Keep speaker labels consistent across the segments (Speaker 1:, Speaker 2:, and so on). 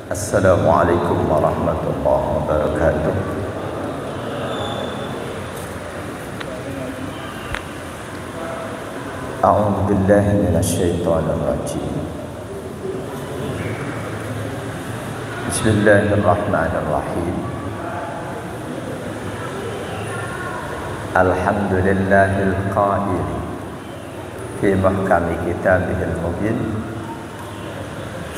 Speaker 1: Assalamualaikum warahmatullahi wabarakatuh. A'udzu billahi minasyaitonir rajim. Bismillahirrahmanirrahim. Alhamdulillahil qa'il fi mahkami kitabihil mubin.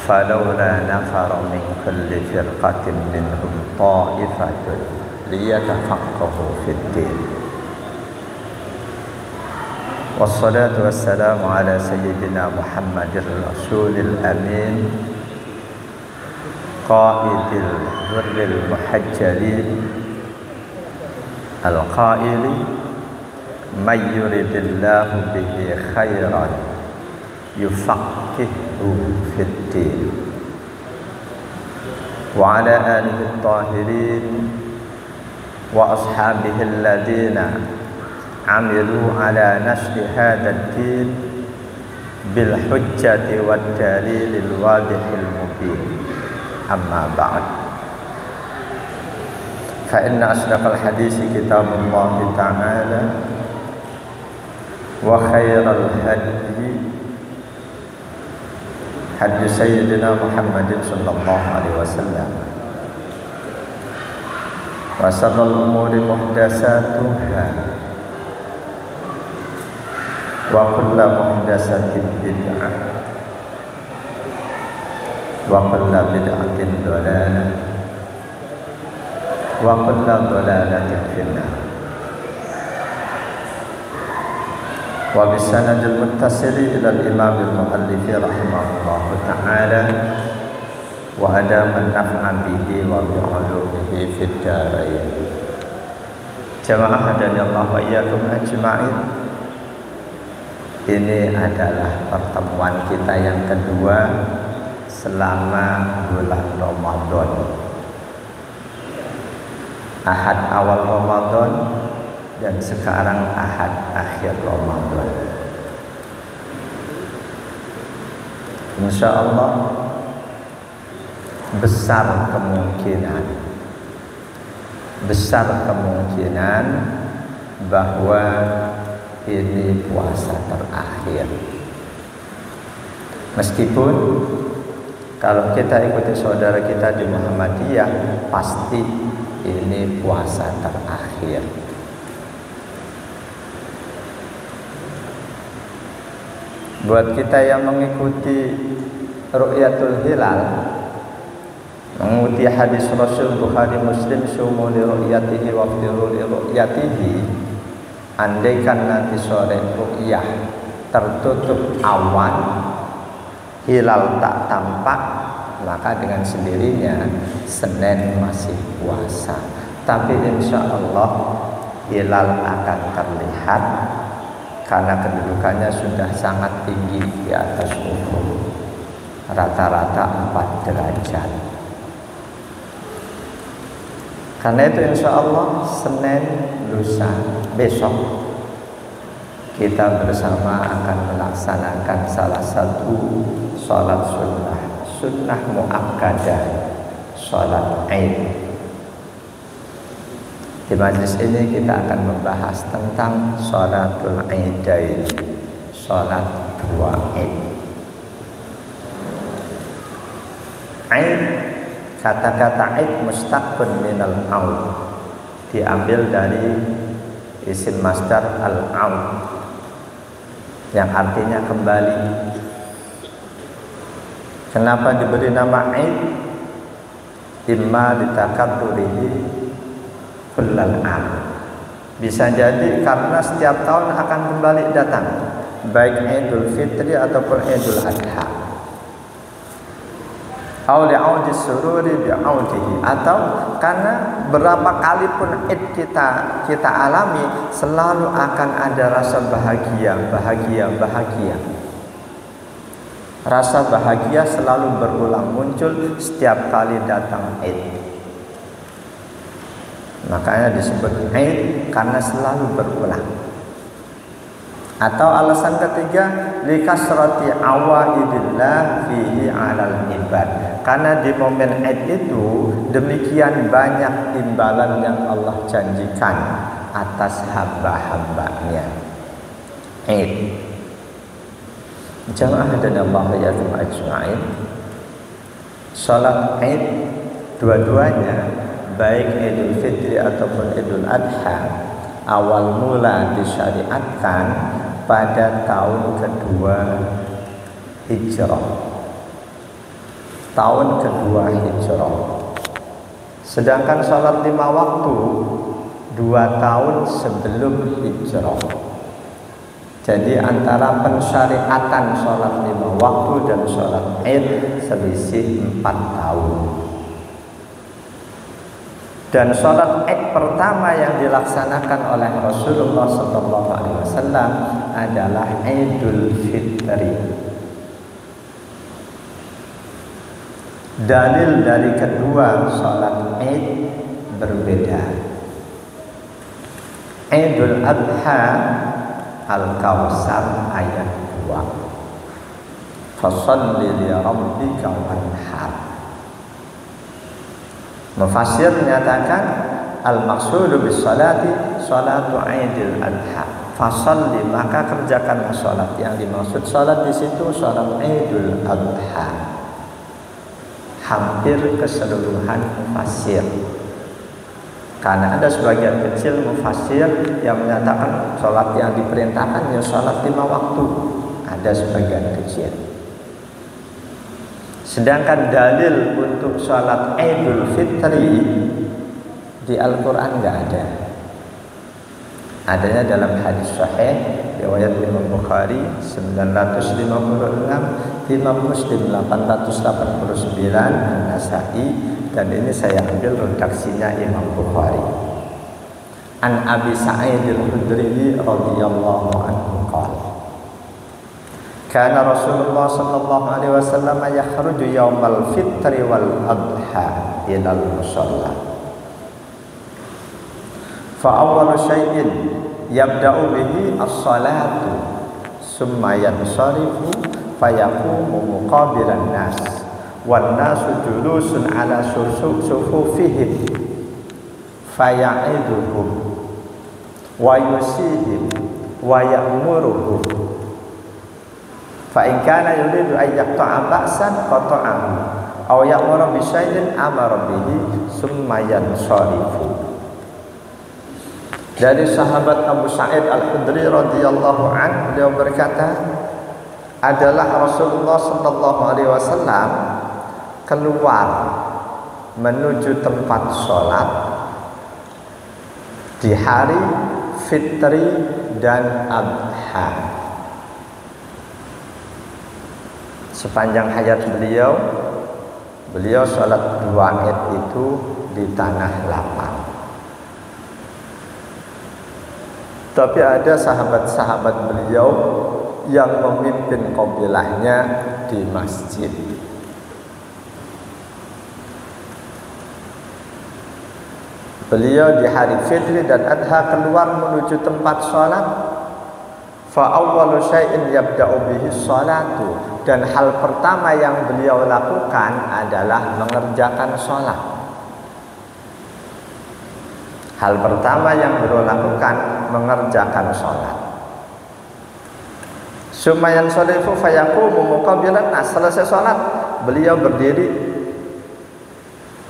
Speaker 1: فلولا نفر من كل فرقة منهم طائفة ليتفقهوا في الدين والصلاة والسلام على سيدنا محمد الرسول الأمين قائد الغر المحجلين القائل من يرد الله به خيرا يفقهه في الدين وعلى آله الطاهرين وأصحابه الذين عملوا على نشر هذا الدين بالحجة والدليل الواضح المبين. أما بعد، فإن أصدق الحديث كتاب الله تعالى وخير الهدي hadis Sayyidina Muhammadin sallallahu alaihi wasallam wa syarrul umuri muhdatsatuha wa kullu muhdatsatin bid'ah wa kullu bid'atin dhalalah wa kullu dhalalatin finnar. Wa bisanadil muttasili ila al-imam al-muallif rahimahullah ta'ala wa adama an-naf'a bihi wa bi'ulumihi fid dharain. Jamaah hadani Allah wa iyyakum ajma'in. Ini adalah pertemuan kita yang kedua selama bulan Ramadan. Ahad awal Ramadan dan sekarang Ahad akhir Ramadan. Insya Allah besar kemungkinan bahwa ini puasa terakhir. Meskipun kalau kita ikuti saudara kita di Muhammadiyah, pasti ini puasa terakhir. Buat kita yang mengikuti ru'yatul hilal, mengikuti hadis Rasul Bukhari Muslim, sumu li ru'yatihi wa aftiru li ru'yatihi, andaikan nanti sore ru'yah tertutup awan, hilal tak tampak, maka dengan sendirinya Senin masih puasa. Tapi insya Allah hilal akan terlihat karena kedudukannya sudah sangat tinggi di atas ufuk, rata-rata 4 derajat. Karena itu insya Allah Senin lusa besok kita bersama akan melaksanakan salah satu sholat sunnah muakkadah, sholat Id. Di majlis ini kita akan membahas tentang sholatul Idain, sholat 2 Id. Id, kata-kata Id mustaqbun minal aud, diambil dari isim masdar al-aud yang artinya kembali. Kenapa diberi nama Id? Imma litakabburihi kullal am. Bisa jadi karena setiap tahun akan kembali datang, baik Idul Fitri ataupun Idul Adha. Aw li'audi sururi bi'audihi, atau karena berapa kali pun Id kita alami selalu akan ada rasa bahagia. Rasa bahagia selalu berulang muncul setiap kali datang Id. Makanya disebut Id karena selalu berulang. Atau alasan ketiga, likasrati awaidillah fihi 'alal ibad. Karena di momen Id itu demikian banyak imbalan yang Allah janjikan atas hamba-hambanya. Id. Jamaah dan Allah ya ajma'in. Salat Id dua-duanya, baik Idul Fitri ataupun Idul Adha, awal mula disyariatkan pada tahun kedua Hijrah. Tahun kedua Hijrah. Sedangkan sholat 5 waktu 2 tahun sebelum Hijrah. Jadi antara pensyariatan sholat 5 waktu dan sholat Id selisih 4 tahun. Dan sholat Id pertama yang dilaksanakan oleh Rasulullah SAW adalah Idul Fitri. Dalil dari kedua sholat Id berbeda. Idul Adha Al-Kautsar ayat 2. Fasholli li rabbika wanhar. Mufassir menyatakan al-maqsudu bis salati salatu Idul Adha. Fasholli, maka kerjakanlah salat. Yang dimaksud salat di situ salat Idul Adha. Hampir keseluruhan mufassir. Karena ada sebagian kecil mufassir yang menyatakan salat yang diperintahkan ya salat 5 waktu. Ada sebagian kecil. Sedangkan dalil untuk sholat Idul Fitri di Al-Quran nggak ada. Adanya dalam hadis sahih riwayat Imam Bukhari 956, Imam Muslim 889, An-Nasa'i, dan ini saya ambil redaksinya Imam Bukhari. An Abi Sa'id al-Khudri radhiyallahu anhu qala kana Rasulullah sallallahu alaihi wasallam yakhruju yaumal fitri wal adha ila al-musalla. Fa awwalu syai'in yabda'u bihi as-salatu summa yansarifu fayaqumu muqabilan nas wan nasu julusun ala sufufihim faya'iduhum wa yusihim wa ya'muruhum. Fa in kana yuridu an yaqta'a ba'san qata'ahu aw ya'muru bi syai'in amara bihi summa yansarifu. Dari sahabat Abu Sa'id Al-Khudri radhiyallahu anhu, beliau berkata, adalah Rasulullah sallallahu alaihi wasallam keluar menuju tempat sholat di hari Fitri dan Adha. Sepanjang hayat beliau sholat 2 Id itu di tanah lapang. Tapi ada sahabat-sahabat beliau yang memimpin kabilahnya di masjid. Beliau di hari Fitri dan Adha keluar menuju tempat sholat. Fa awwalu syai'in yabda'u bihi sholatu, dan hal pertama yang beliau lakukan adalah mengerjakan sholat. Hal pertama yang beliau lakukan mengerjakan sholat. Sumayan sholifu fayaqumu muqabilan nas. Selesai sholat, beliau berdiri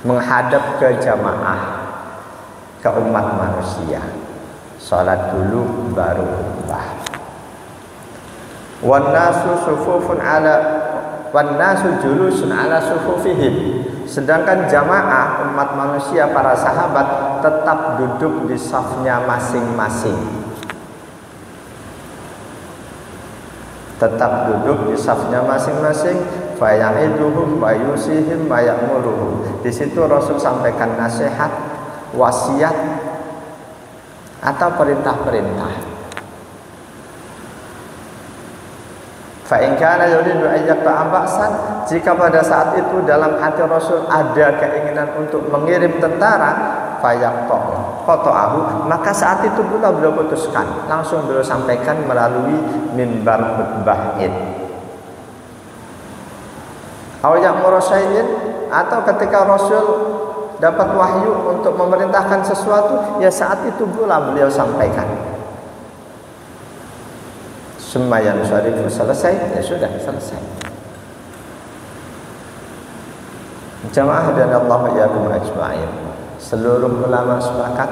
Speaker 1: menghadap ke jamaah, ke umat manusia. Sholat dulu baru khutbah. Wan nasu sufufun ala wan nasu julusun ala sufufihim. Sedangkan jamaah umat manusia, para sahabat, tetap duduk di safnya masing-masing. Tetap duduk di safnya masing-masing. Faya'iduhum wa yusihim wa ya'muruhum. Di situ Rasul sampaikan nasihat, wasiat, atau perintah-perintah. Fa in kana yuridu an yaqta'a ba'san, jika pada saat itu dalam hati Rasul ada keinginan untuk mengirim tentara, fayaqta'ahu, maka saat itu pula beliau putuskan, langsung beliau sampaikan melalui mimbar khutbah Id. Aw ya'muru syai'in, atau ketika Rasul dapat wahyu untuk memerintahkan sesuatu, ya saat itu pula beliau sampaikan. Semayan syarifu, selesai, ya sudah selesai. Jamaah dan Allah yakum ajma'in, seluruh ulama sepakat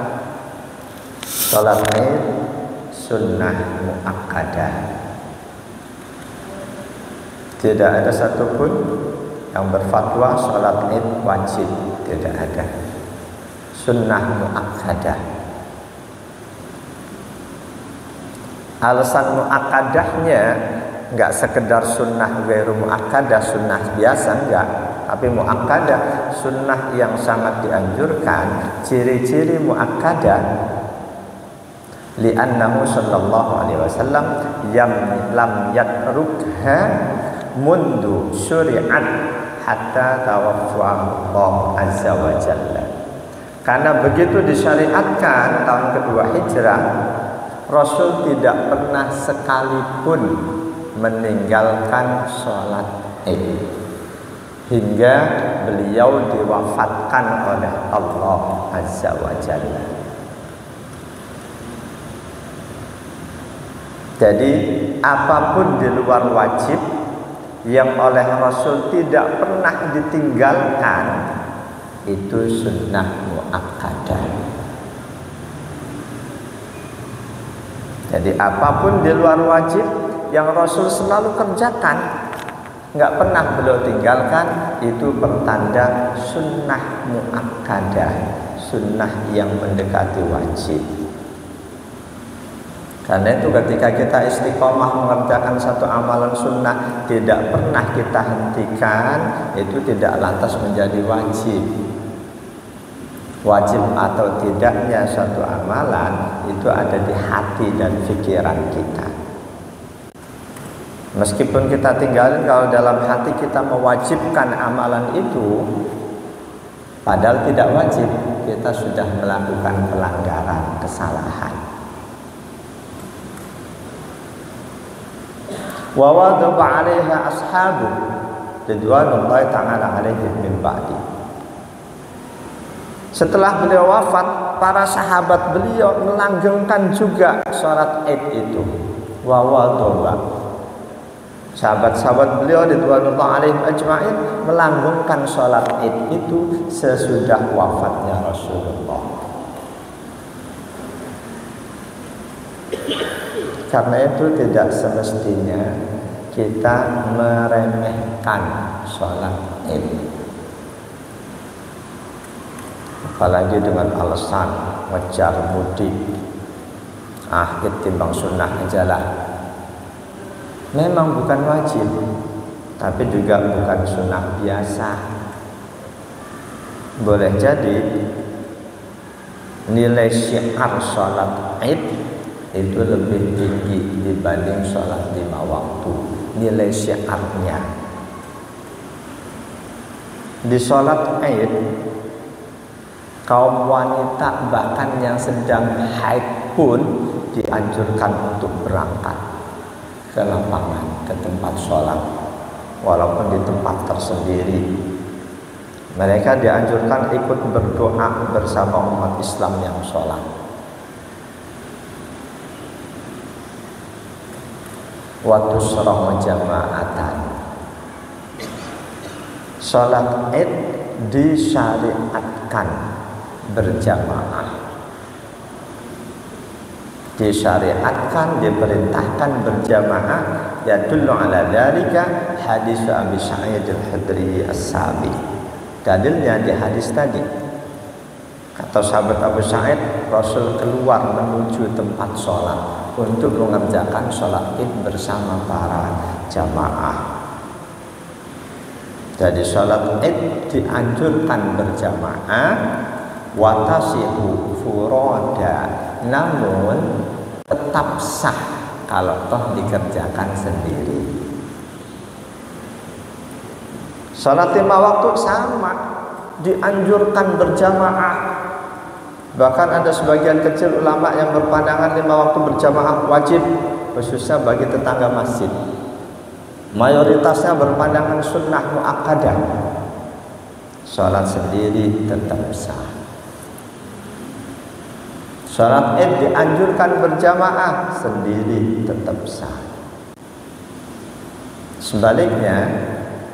Speaker 1: salat Id sunnah muakkadah. Tidak ada satupun yang berfatwa salat Id wajib, tidak ada. Sunnah muakkadah. Alasan muakkadahnya enggak sekedar sunnah ghairu muakkadah, sunnah biasa enggak, tapi muakkadah, sunnah yang sangat dianjurkan. Ciri-ciri muakkadah, li'annahu sallallahu alaihi wasallam lam yatrukha mundu syuri'at hatta tawaffahu Allah azza wa jalla. Karena begitu disyariatkan tahun kedua Hijrah, Rasul tidak pernah sekalipun meninggalkan sholat Id hingga beliau diwafatkan oleh Allah azza wa jalla. Jadi apapun di luar wajib yang oleh Rasul tidak pernah ditinggalkan, itu sunnah muakkadah. Jadi apapun di luar wajib yang Rasul selalu kerjakan, nggak pernah beliau tinggalkan, itu pertanda sunnah muakkadah, sunnah yang mendekati wajib. Karena itu ketika kita istiqomah mengerjakan satu amalan sunnah, tidak pernah kita hentikan, itu tidak lantas menjadi wajib. Wajib atau tidaknya suatu amalan itu ada di hati dan pikiran kita. Meskipun kita tinggalin, kalau dalam hati kita mewajibkan amalan itu, padahal tidak wajib, kita sudah melakukan pelanggaran, kesalahan. Wa wadaba 'alaiha ashabu ridwanullahi ta'ala 'alaihim min ba'di. Setelah beliau wafat, para sahabat beliau melanggengkan juga sholat Id itu. Wa wadaba, sahabat-sahabat beliau ridwanullahi 'alaihim ajma'in melanggengkan sholat Id itu sesudah wafatnya Rasulullah. Karena itu tidak semestinya kita meremehkan sholat Id, apalagi dengan alasan ngejar mudik. Id timbang sunnah aja lah. Memang bukan wajib, tapi juga bukan sunnah biasa. Boleh jadi nilai syiar sholat Id itu lebih tinggi dibanding sholat 5 waktu. Nilai syiarnya di sholat Id, kaum wanita bahkan yang sedang haid pun dianjurkan untuk berangkat ke lapangan, ke tempat sholat, walaupun di tempat tersendiri. Mereka dianjurkan ikut berdoa bersama umat Islam yang sholat. Waktu sholat jama'atan, sholat Id disyariatkan berjamaah, disyariatkan, diperintahkan berjamaah. Yadullu ala dzalika hadis Abi Sa'id al-Khudri as-Sabi. Dalilnya di hadis tadi, kata sahabat Abu Sa'id, Rasul keluar menuju tempat sholat untuk mengerjakan sholat Id bersama para jamaah. Jadi sholat Id dianjurkan berjamaah, watasihu furoda, namun tetap sah kalau toh dikerjakan sendiri. Sholat 5 waktu sama, dianjurkan berjamaah, Bahkan ada sebagian kecil ulama yang berpandangan 5 waktu berjamaah wajib, khususnya bagi tetangga masjid. Mayoritasnya berpandangan sunnah muakkadah. Sholat sendiri tetap sah. Sholat Id dianjurkan berjamaah, sendiri tetap sah. Sebaliknya,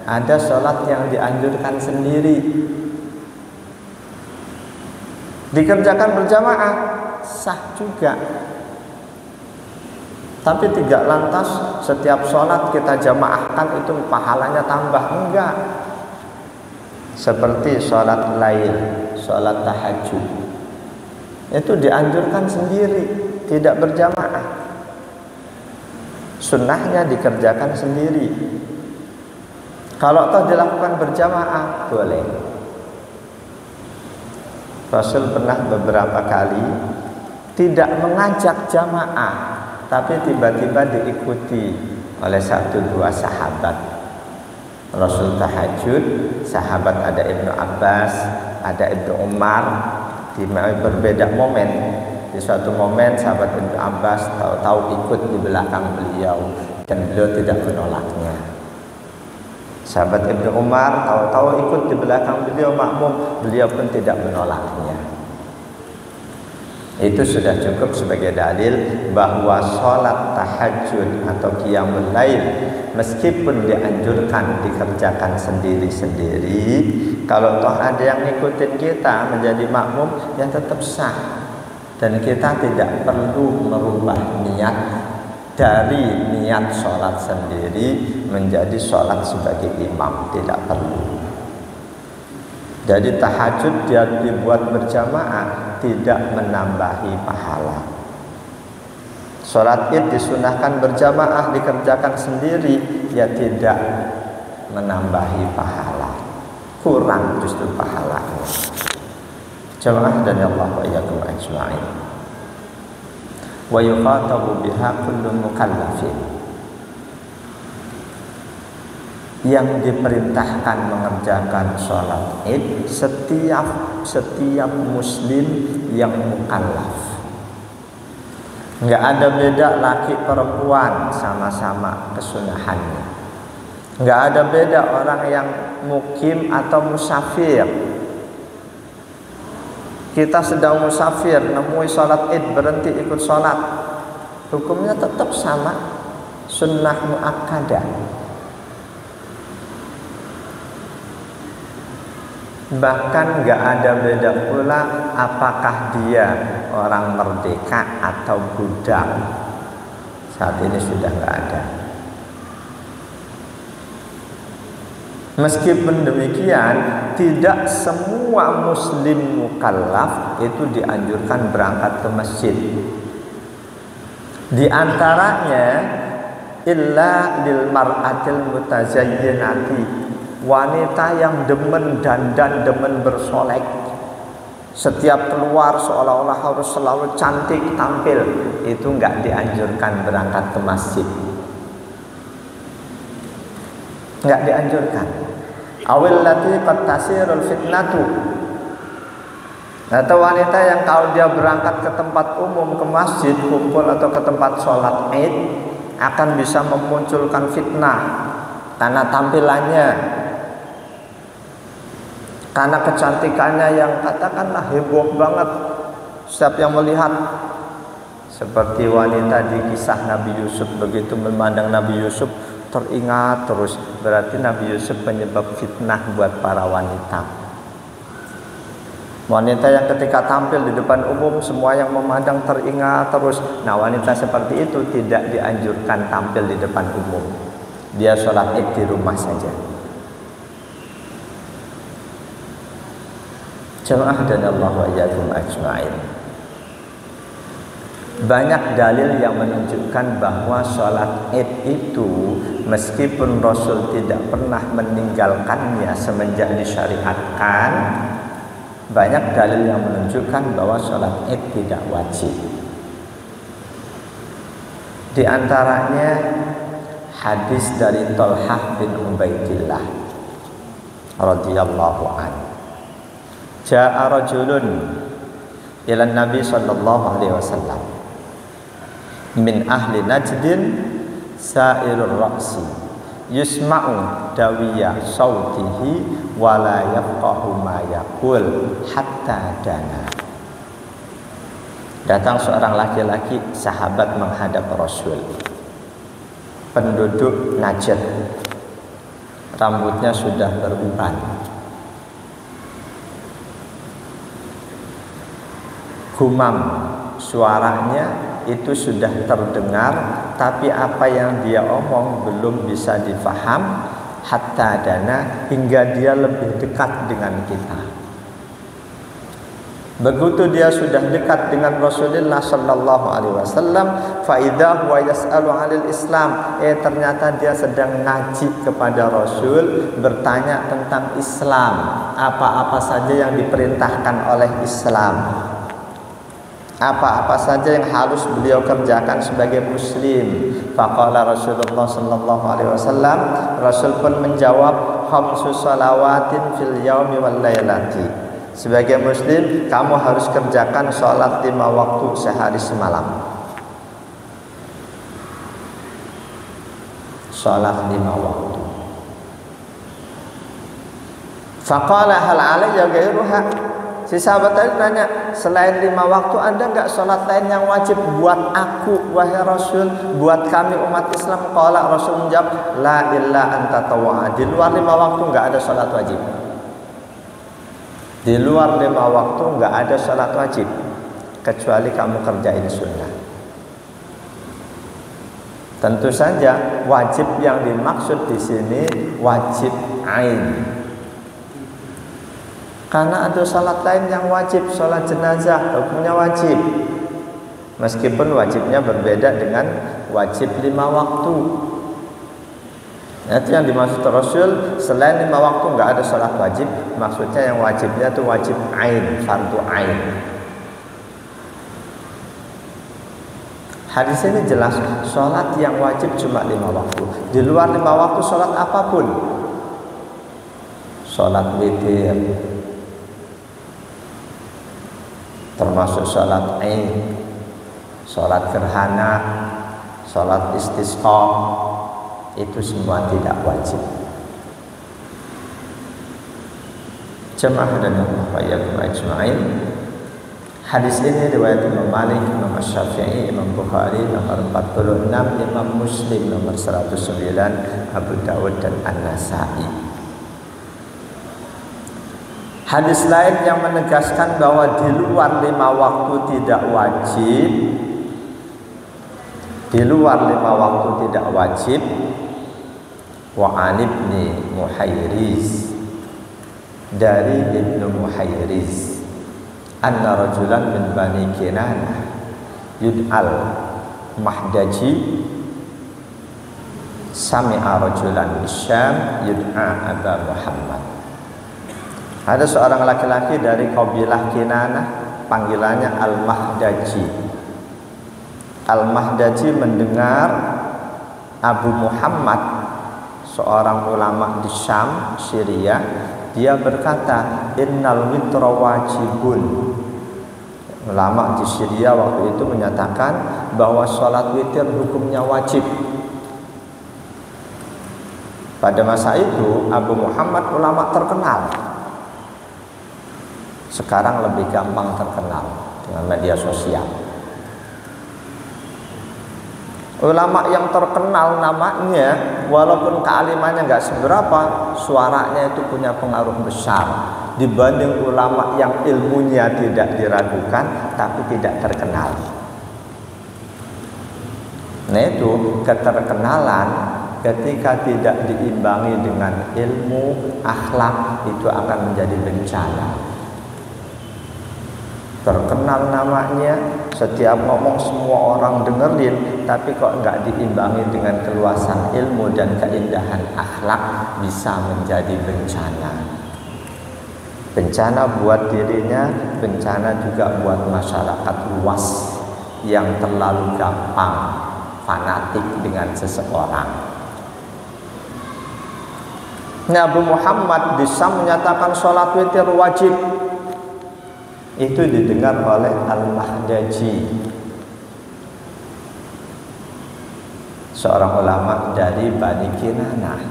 Speaker 1: ada sholat yang dianjurkan sendiri, dikerjakan berjamaah, sah juga. Tapi tidak lantas setiap sholat kita jamaahkan itu pahalanya tambah, enggak. Seperti sholat lail, sholat tahajud, itu dianjurkan sendiri, tidak berjamaah. Sunnahnya dikerjakan sendiri. Kalau toh dilakukan berjamaah, boleh. Rasul pernah beberapa kali tidak mengajak jamaah, tapi tiba-tiba diikuti oleh 1-2 sahabat. Rasul tahajud, sahabat ada Ibnu Abbas, ada Ibnu Umar, di berbeda momen. Di suatu momen sahabat Ibnu Abbas tahu-tahu ikut di belakang beliau dan beliau tidak menolaknya. Sahabat Ibnu Umar tahu-tahu ikut di belakang beliau makmum, beliau pun tidak menolaknya. Itu sudah cukup sebagai dalil bahwa sholat tahajud atau qiyamul lail meskipun dianjurkan dikerjakan sendiri-sendiri, kalau toh ada yang ngikutin kita menjadi makmum, ya tetap sah. Dan kita tidak perlu merubah niat dari niat sholat sendiri menjadi sholat sebagai imam, tidak perlu. Jadi tahajud dia dibuat berjamaah tidak menambahi pahala. Sholat Id disunahkan berjamaah, dikerjakan sendiri, ya tidak menambahi pahala, kurang justru pahalanya. Jamaah dan Allah wa iyyakum ajma'in. Wa yukhatabu biha kullu mukallafin. Yang diperintahkan mengerjakan sholat Id setiap muslim yang mukallaf. Enggak ada beda laki perempuan, sama-sama kesunahannya. Enggak ada beda orang yang mukim atau musafir. Kita sedang musafir, nemui sholat Id, berhenti ikut sholat, hukumnya tetap sama, sunnah muakkadah. Bahkan nggak ada beda pula apakah dia orang merdeka atau budak. Saat ini sudah nggak ada. Meskipun demikian, tidak semua muslim mukallaf itu dianjurkan berangkat ke masjid. Di antaranya illa lil mar'atil mutazayyinati, wanita yang demen dandan, demen bersolek, setiap keluar seolah-olah harus selalu cantik tampil, itu enggak dianjurkan berangkat ke masjid, enggak dianjurkan. Awil lati qad tasirul fitnatu, atau wanita yang kalau dia berangkat ke tempat umum, ke masjid, kumpul atau ke tempat sholat Id, akan bisa memunculkan fitnah karena tampilannya, karena kecantikannya yang katakanlah heboh banget. Setiap yang melihat, seperti wanita di kisah Nabi Yusuf, begitu memandang Nabi Yusuf teringat terus, berarti Nabi Yusuf penyebab fitnah buat para wanita. Wanita yang ketika tampil di depan umum semua yang memandang teringat terus. Nah, wanita seperti itu tidak dianjurkan tampil di depan umum. Dia sholat Id di rumah saja. Jamaah dan Allah wa iyyakum ajma'in. Banyak dalil yang menunjukkan bahwa sholat Id itu meskipun Rasul tidak pernah meninggalkannya semenjak disyariatkan, banyak dalil yang menunjukkan bahwa sholat Id tidak wajib. Di antaranya hadis dari Thalhah bin Ubaidillah radhiyallahu anhu. Ja'a rajulun ila Nabi sallallahu alaihi wasallam min ahli Najdin sa'irur ra'si yusma'u dawiya sautihi wa la yafqahu ma yaqul hatta dana. Datang seorang laki-laki sahabat menghadap Rasul, penduduk Najd, rambutnya sudah beruban, gumam, suaranya itu sudah terdengar, tapi apa yang dia omong belum bisa difaham. Hatta dana, hingga dia lebih dekat dengan kita. Begitu dia sudah dekat dengan Rasulullah sallallahu alaihi wasallam, fa idza huwa yas'alu 'anil Islam, ternyata dia sedang ngaji kepada Rasul, bertanya tentang Islam, apa-apa saja yang diperintahkan oleh Islam, apa-apa saja yang harus beliau kerjakan sebagai muslim. Faqala Rasulullah sallallahu alaihi wasallam, Rasul pun menjawab, khamsu salawatin fil yaumi wal lailati. Sebagai muslim, kamu harus kerjakan sholat 5 waktu sehari semalam. Sholat 5 waktu. Faqala hal alayya ghairuha. Si sahabat tadi tanya, selain 5 waktu ada enggak sholat lain yang wajib buat aku wahai Rasul, buat kami umat Islam? Qala, Rasul menjawab, la illa anta tawwa. Di luar 5 waktu enggak ada sholat wajib. Di luar 5 waktu enggak ada sholat wajib, kecuali kamu kerjain sunnah. Tentu saja wajib yang dimaksud di sini wajib ain. Karena ada salat lain yang wajib, salat jenazah hukumnya wajib. Meskipun wajibnya berbeda dengan wajib 5 waktu. Itu yang dimaksud Rasul, selain 5 waktu enggak ada salat wajib, maksudnya yang wajibnya itu wajib ain, fardu ain. Hadis ini jelas, salat yang wajib cuma 5 waktu. Di luar 5 waktu salat apapun, salat witir, termasuk sholat Id, sholat gerhana, sholat istisqa, itu semua tidak wajib. Jemaah dan Allah ajma'in. Hadis ini riwayat Imam Malik, Imam Syafi'i, Imam Bukhari nomor 46, Imam Muslim nomor 109, Abu Dawud dan An-Nasai. Hadis lain yang menegaskan bahwa di luar 5 waktu tidak wajib, di luar 5 waktu tidak wajib. Wa an ibni Muhayriz, dari Ibnu Muhayriz, anna rajulan min Bani Kinanah yud'al Mahdaji sami'a rajulan bisyam yud'a Aba Muhammad. Ada seorang laki-laki dari kabilah Kinanah, panggilannya Al-Mahdaji. Al-Mahdaji mendengar Abu Muhammad, seorang ulama di Syam, Syria, dia berkata, innal witra wajibun. Ulama di Syria waktu itu menyatakan bahwa sholat witir hukumnya wajib. Pada masa itu Abu Muhammad ulama terkenal. Sekarang lebih gampang terkenal dengan media sosial. Ulama yang terkenal namanya, walaupun kealimannya nggak seberapa, suaranya itu punya pengaruh besar dibanding ulama yang ilmunya tidak diragukan tapi tidak terkenal. Nah itu keterkenalan ketika tidak diimbangi dengan ilmu, akhlak, itu akan menjadi bencana. Terkenal namanya, setiap ngomong semua orang dengerin, tapi kok nggak diimbangi dengan keluasan ilmu dan keindahan akhlak, bisa menjadi bencana. Bencana buat dirinya, bencana juga buat masyarakat luas yang terlalu gampang fanatik dengan seseorang. Nabi Muhammad di Syam menyatakan sholat witir wajib. itu didengar oleh Al-Mahdaji, seorang ulama dari Bani Kinanah.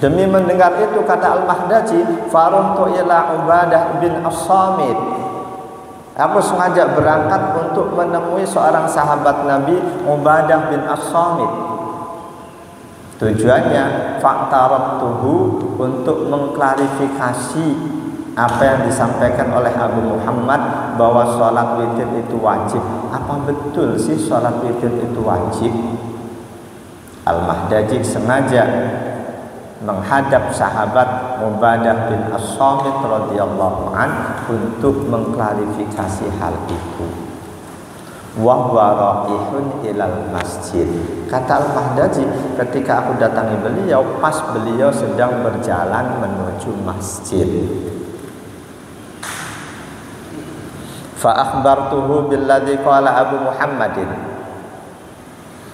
Speaker 1: Demi mendengar itu, kata Al-Mahdaji, faruntu ila Ubadah bin As-Samit, aku sengaja berangkat untuk menemui seorang sahabat Nabi, Ubadah bin As-Samit. Tujuannya fa'tarabtuhu, untuk mengklarifikasi apa yang disampaikan oleh Abu Muhammad bahwa sholat witir itu wajib. Apa betul sih sholat witir itu wajib? Al-Mahdaji sengaja menghadap sahabat Ubadah bin As-Samit radhiyallahu an untuk mengklarifikasi hal itu. Wa huwa raihun ilal masjid. Kata Al-Mahdaji, ketika aku datangi beliau, pas beliau sedang berjalan menuju masjid. Fa akhbartuhu billadzi qala Abu Muhammadin.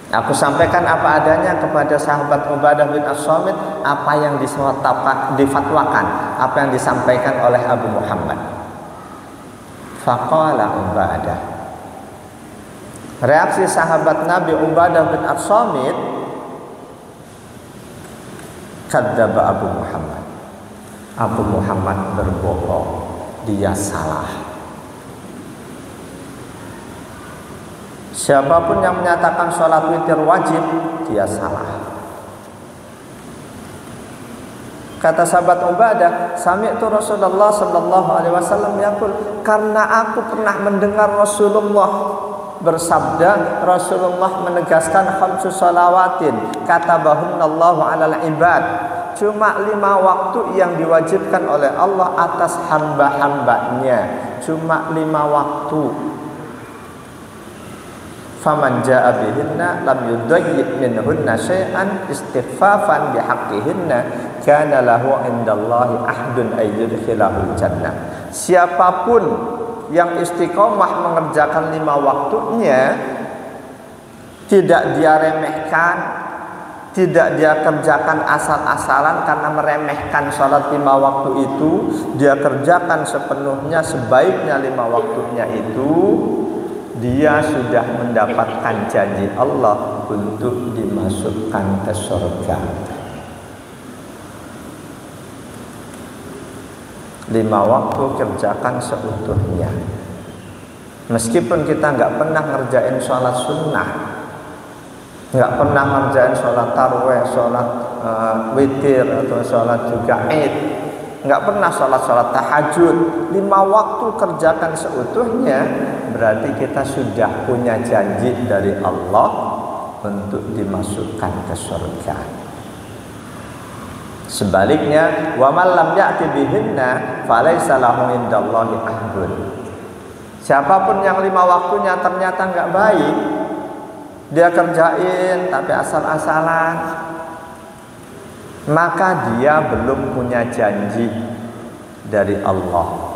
Speaker 1: Aku sampaikan apa adanya kepada sahabat Ubadah bin As-Samit, apa yang difatwakan, apa yang disampaikan oleh Abu Muhammad. Faqala Ubadah, reaksi sahabat Nabi Ubadah bin As-Samit, kadzdzaba Abu Muhammad. Abu Muhammad berbohong, dia salah. Siapapun yang menyatakan sholat witir wajib, dia salah. Kata sahabat Ubadah, sami'tu Rasulullah sallallahu alaihi wasallam yaqul, karena aku pernah mendengar Rasulullah bersabda, Rasulullah menegaskan khamsu shalawatin katabahunallahu 'alal ibad, cuma 5 waktu yang diwajibkan oleh Allah atas hamba-hambanya, cuma 5 waktu. Faman jaa bihinna lam yudayyi minhunna syai'an istighfafan bihaqqihinna kana lahu indallahi ahdun ay yudkhilahul jannah. Siapapun yang istiqomah mengerjakan 5 waktunya, tidak dia remehkan, tidak dia kerjakan asal-asalan karena meremehkan sholat 5 waktu itu, dia kerjakan sepenuhnya sebaiknya 5 waktunya itu, dia sudah mendapatkan janji Allah untuk dimasukkan ke surga. 5 waktu kerjakan seutuhnya. Meskipun kita nggak pernah ngerjain sholat sunnah, nggak pernah ngerjain sholat tarweh, sholat witir atau sholat juga id, nggak pernah sholat tahajud, 5 waktu kerjakan seutuhnya, berarti kita sudah punya janji dari Allah untuk dimasukkan ke surga. Sebaliknya, wa man lam ya'ti bihinna falaysa lahu indallahi ahdun. Siapapun yang 5 waktunya ternyata nggak baik, dia kerjain tapi asal-asalan, maka dia belum punya janji dari Allah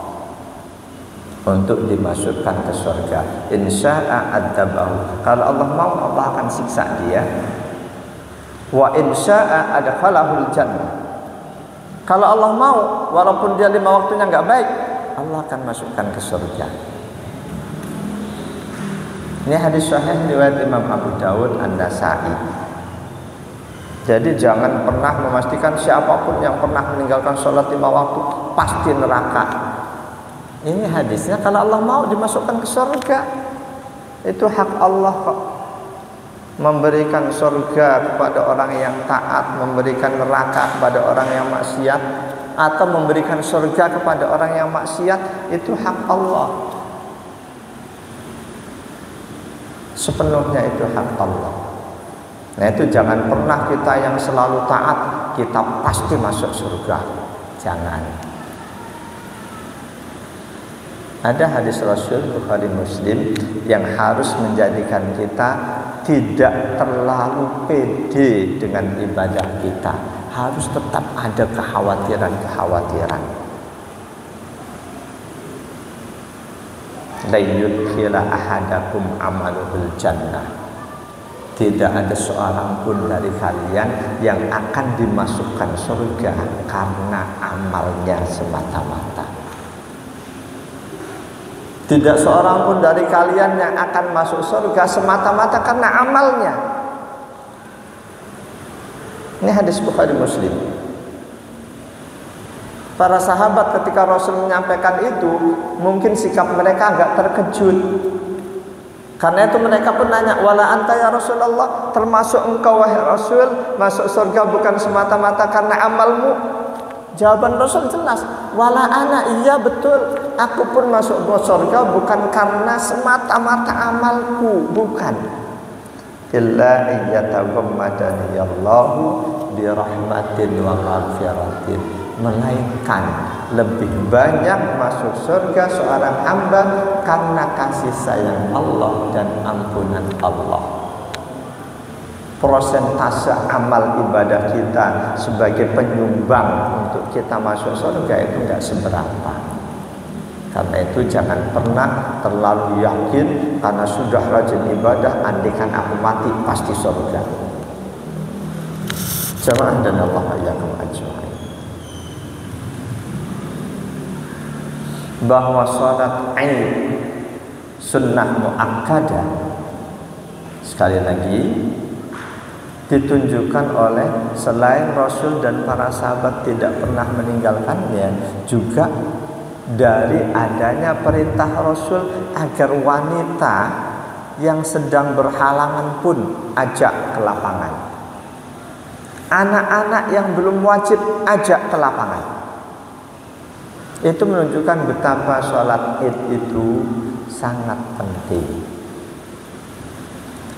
Speaker 1: untuk dimasukkan ke surga. Insya'a adzabahu, kalau Allah mau Allah akan siksa dia. Wa insya'a adkhalahul jannah, kalau Allah mau walaupun dia 5 waktunya nggak baik, Allah akan masukkan ke surga. Ini hadis sahih riwayat Imam Abu Dawud, An-Nasa'i. Jadi jangan pernah memastikan siapapun yang pernah meninggalkan sholat 5 waktu pasti neraka. Ini hadisnya kalau Allah mau dimasukkan ke surga. Itu hak Allah kok. Memberikan surga kepada orang yang taat, memberikan neraka kepada orang yang maksiat, atau memberikan surga kepada orang yang maksiat, itu hak Allah. Sepenuhnya itu hak Allah. Nah itu jangan pernah kita yang selalu taat, kita pasti masuk surga. Jangan. Ada hadis Rasul Bukhari Muslim yang harus menjadikan kita tidak terlalu pede dengan ibadah kita. Harus tetap ada kekhawatiran-kekhawatiran. La yudkhila ahadakum amaluhul jannah. Tidak ada seorang pun dari kalian yang akan dimasukkan surga karena amalnya semata-mata. Tidak seorang pun dari kalian yang akan masuk surga semata-mata karena amalnya. Ini hadis Bukhari Muslim. Para sahabat ketika Rasul menyampaikan itu, mungkin sikap mereka agak terkejut. Karena itu mereka pun nanya, wala anta ya Rasulullah, termasuk engkau wahai Rasul masuk surga bukan semata-mata karena amalmu? Jawaban Rasul jelas, wala ana, iya betul, aku pun masuk surga bukan karena semata-mata amalku, bukan. Illa iyyataghammadani Allahu bi rahmatin wa maghfiratin, melainkan lebih banyak masuk surga seorang hamba karena kasih sayang Allah dan ampunan Allah. Persentase amal ibadah kita sebagai penyumbang untuk kita masuk surga itu tidak seberapa. Karena itu jangan pernah terlalu yakin karena sudah rajin ibadah, andikan aku mati pasti surga. Jamaah dan Allah yakum ajma'in. Bahwa salat Aid sunnah muakkadah, sekali lagi ditunjukkan oleh selain Rasul dan para sahabat tidak pernah meninggalkannya, juga dari adanya perintah Rasul agar wanita yang sedang berhalangan pun ajak ke lapangan. Anak-anak yang belum wajib ajak ke lapangan. Itu menunjukkan betapa sholat Id itu sangat penting.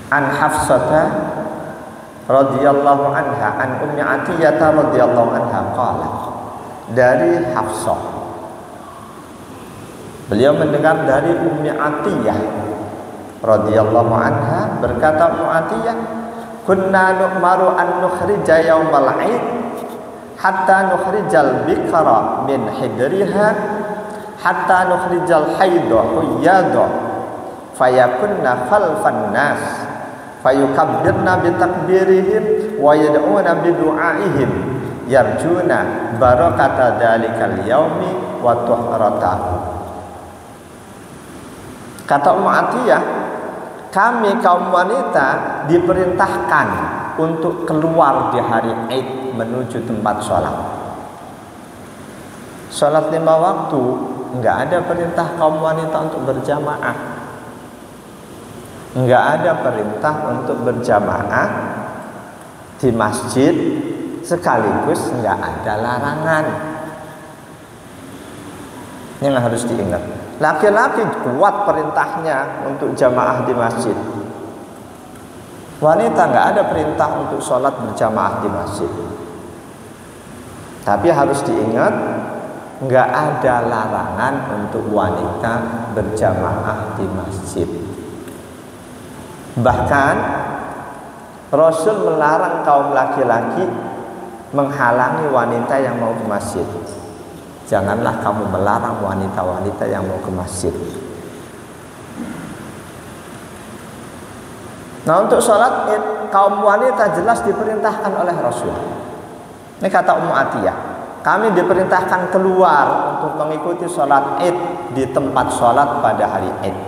Speaker 1: An Hafsata radhiyallahu anha an Ummi Atiyah radhiyallahu anha qala, dari Hafsah, beliau mendengar dari Ummi Atiyah radhiyallahu anha, berkata Ummi Atiyah, kunna nu'maru an nukhrija yaumal 'id hatta nukhrijal bikra min hidriha hatta nukhrijal haidha huyadha fayakunna khalfan nas fayukabbirna bitakbirihim wa yad'una bidu'aihim yarjuna barakata dalikal yaumi wa tuhratahu. Kata Ummu Atiyah, kami kaum wanita diperintahkan untuk keluar di hari Id menuju tempat sholat. Sholat 5 waktu, enggak ada perintah kaum wanita untuk berjamaah. Enggak ada perintah untuk berjamaah di masjid, sekaligus enggak ada larangan. Ini yang harus diingat. Laki-laki kuat perintahnya untuk jamaah di masjid. Wanita enggak ada perintah untuk sholat berjamaah di masjid. Tapi harus diingat, enggak ada larangan untuk wanita berjamaah di masjid. Bahkan Rasul melarang kaum laki-laki menghalangi wanita yang mau ke masjid. Janganlah kamu melarang wanita-wanita yang mau ke masjid. Nah, untuk sholat Id, kaum wanita jelas diperintahkan oleh Rasul. Ini kata Ummu Atiyah, kami diperintahkan keluar untuk mengikuti sholat Id di tempat sholat pada hari Id.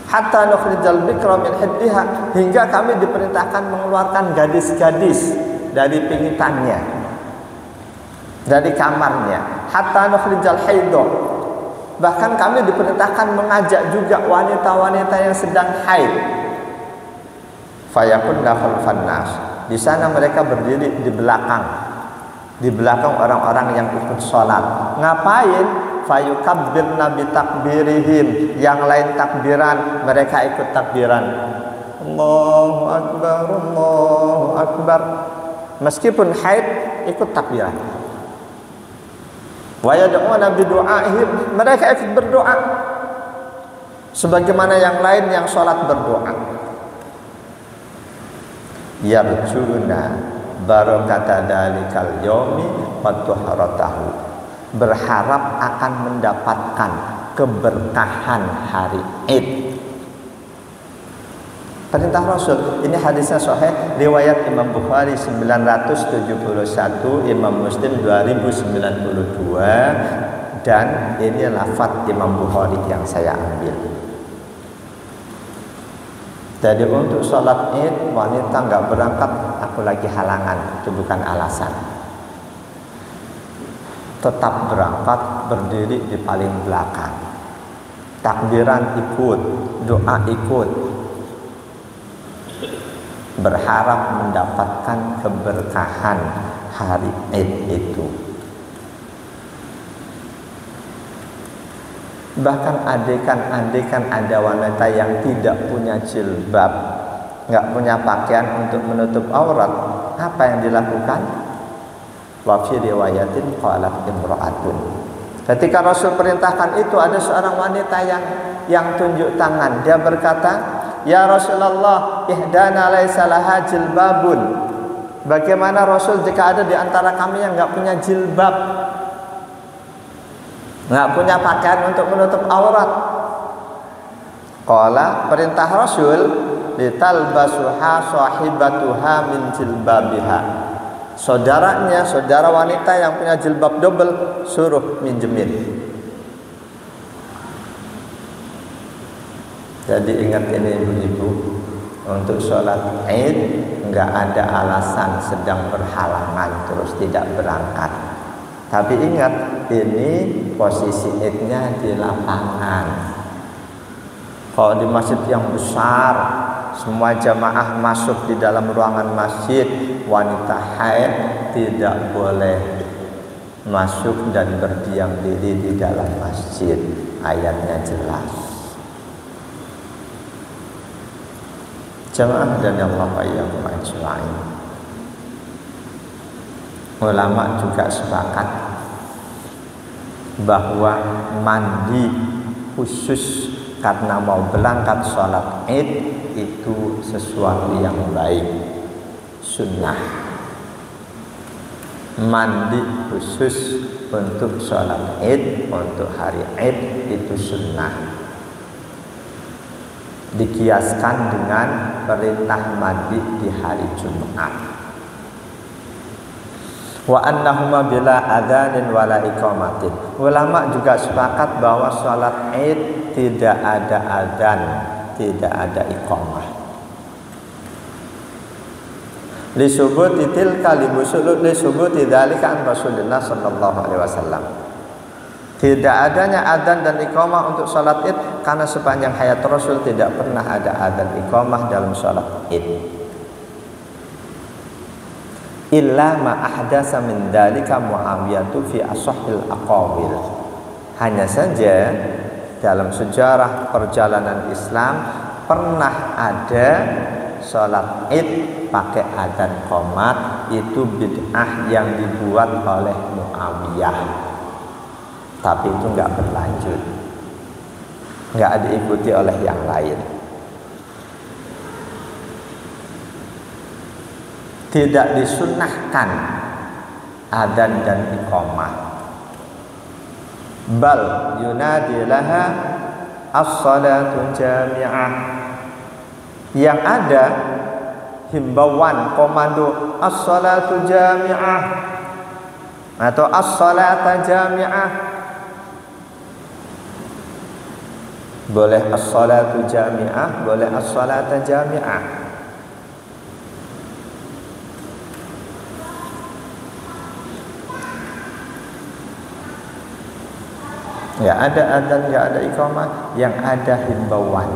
Speaker 1: Hatta nukhrijal bikra min hiddiha, hingga kami diperintahkan mengeluarkan gadis-gadis dari pingitannya, dari kamarnya. Hatta nukhrijal haidha, bahkan kami diperintahkan mengajak juga wanita-wanita yang sedang haid. Fayakunna khalfan nas, di sana mereka berdiri di belakang orang-orang yang ikut sholat. Ngapain? Fayukabbirna bitakbirihim, yang lain takbiran, mereka ikut takbiran. Allahu Akbar, Allahu Akbar. Meskipun haid ikut takbiran. Wa yad'una bidu'aihim, mereka ikut berdoa sebagaimana yang lain yang sholat berdoa. Yarjuna barakata dalikal yaumi wa tuhratahu, berharap akan mendapatkan keberkahan hari Id. Perintah Rasul, ini hadisnya sahih, riwayat Imam Bukhari 971, Imam Muslim 2092, dan ini lafaz Imam Bukhari yang saya ambil. Jadi untuk sholat Id wanita nggak berangkat, aku lagi halangan, itu bukan alasan. Tetap berangkat, berdiri di paling belakang, takbiran ikut, doa ikut, berharap mendapatkan keberkahan hari Id itu. Bahkan andaikan ada wanita yang tidak punya jilbab, nggak punya pakaian untuk menutup aurat, apa yang dilakukan? Wa fi riwayatin qalat imra'atun. Ketika Rasul perintahkan itu, ada seorang wanita yang tunjuk tangan. Dia berkata, "Ya Rasulullah, ihdana laisa laha jilbabun." Bagaimana Rasul jika ada di antara kami yang nggak punya jilbab, nggak punya pakaian untuk menutup aurat? Qala, perintah Rasul, litalbasuha sahibatuha min jilbabiha. Saudara wanita yang punya jilbab double suruh minjemin. Jadi ingat ini ibu-ibu, untuk sholat Id nggak ada alasan sedang berhalangan terus tidak berangkat. Tapi ingat, ini posisi Id-nya di lapangan. Kalau di masjid yang besar, semua jamaah masuk di dalam ruangan masjid, wanita haid tidak boleh masuk dan berdiam diri di dalam masjid. Ayatnya jelas. Jamaah dan Allah iyyakum ajma'in. Ulama juga sepakat bahwa mandi khusus karena mau berangkat sholat Id itu sesuatu yang baik, sunnah. Mandi khusus untuk sholat Id, untuk hari Id itu sunnah. Dikiaskan dengan perintah mandi di hari Jumat. Wa annahuma bila adzanin wala iqamatin. Ulama juga sepakat bahwa sholat Id tidak ada adzan, tidak ada iqamah. Lisubuti tilka lisubuti dzalika an Rasulullah sallallahu alaihi wasallam. Tidak adanya adzan dan iqamah untuk sholat Id karena sepanjang hayat Rasul tidak pernah ada adzan iqamah dalam sholat Id. Illa ma ahdasa min dzalika Muawiyah fi ashahhil aqawil. Hanya saja dalam sejarah perjalanan Islam pernah ada sholat Id pakai adzan qomat, itu bid'ah yang dibuat oleh Muawiyah. Tapi itu nggak berlanjut, nggak diikuti oleh yang lain. Tidak disunnahkan adzan dan iqamah. Bal yunadi laha as-salatu jami'ah. Yang ada himbauan, komando as-salatu jami'ah atau as-salata jami'ah. Boleh as-salatu jami'ah, boleh as-salata jami'ah. Nggak ada adzan, nggak ada iqamah, yang ada himbauan.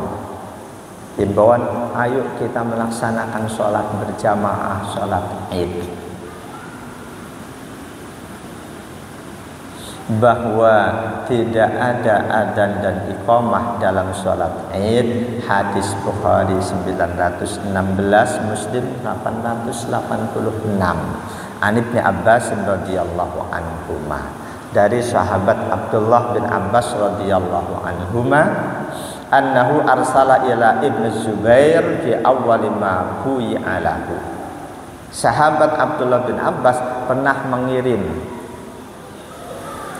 Speaker 1: Himbauan, ayo kita melaksanakan sholat berjamaah, sholat Id. Bahwa tidak ada adzan dan iqamah dalam sholat Id, hadis Bukhari 916, Muslim 886. An Ibnu Abbas radhiyallahu anhuma, dari sahabat Abdullah bin Abbas radhiyallahu anhuma, annahu arsala ila Ibnu Zubair fi awwal ma bu'i'a lahu. Sahabat Abdullah bin Abbas pernah mengirim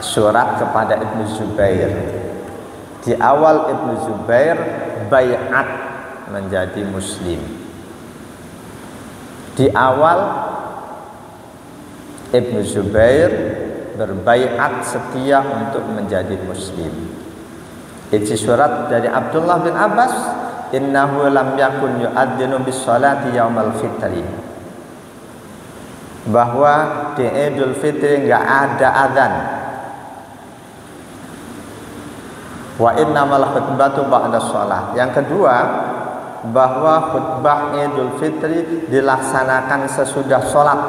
Speaker 1: surat kepada Ibnu Zubair. Di awal Ibnu Zubair bai'at menjadi muslim. Di awal Ibnu Zubair berbaiat setia untuk menjadi muslim. Isi surat dari Abdullah bin Abbas, innahu lam yakun yu'adzinu bis salati yaumal fitri, bahwa di Idul Fitri enggak ada azan. Wa innamal khutbatu ba'da shalah. Yang kedua, bahwa khutbah Idul Fitri dilaksanakan sesudah sholat.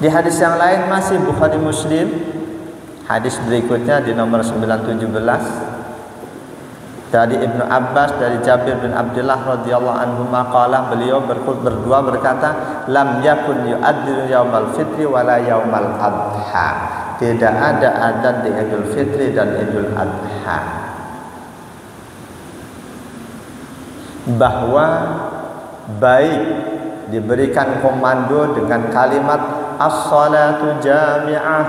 Speaker 1: Di hadis yang lain masih Bukhari Muslim, hadis berikutnya di nomor 917 dari Ibnu Abbas dari Jabir bin Abdullah radhiyallahu anhu maqala, beliau berdua berkata, lam yakun yu'adzinu yaumal fitri wala yaumal adha. Tidak ada adzan di Idul Fitri dan Idul Adha. Bahwa baik diberikan komando dengan kalimat as-salatu jami'ah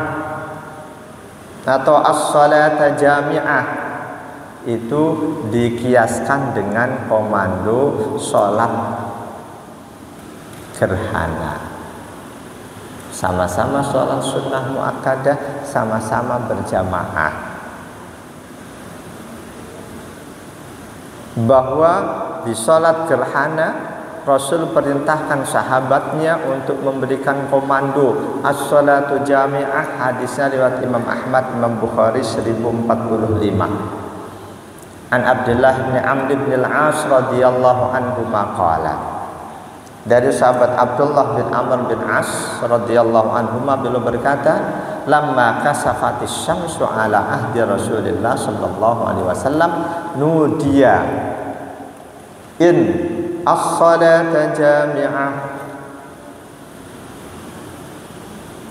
Speaker 1: atau as-salata jami'ah, itu dikiaskan dengan komando sholat gerhana. Sama-sama sholat sunnah muakkadah, sama-sama berjamaah. Bahwa di sholat gerhana Rasul perintahkan sahabatnya untuk memberikan komando as-salatu jami'ah. Hadisnya riwayat Imam Ahmad, Imam Bukhari 1045. An Abdullah bin Amr bin al-As radhiyallahu anhu maqala, dari sahabat Abdullah bin Amr bin As radhiyallahu anhu beliau berkata, lamma kasafatis syamsu ala ahdi Rasulillah sallallahu alaihi wasallam nudiya in as-salata jami'ah.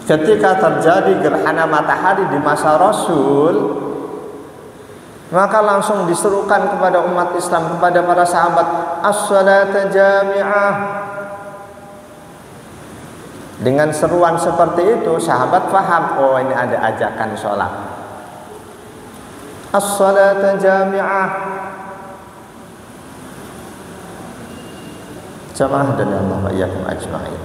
Speaker 1: Ketika terjadi gerhana matahari di masa Rasul, maka langsung diserukan kepada umat Islam, kepada para sahabat, as-salata jami'ah. Dengan seruan seperti itu, sahabat paham, oh ini ada ajakan sholat. As-salata jami'ah. Jamaah dan Allah wa iyyakum ajma'in.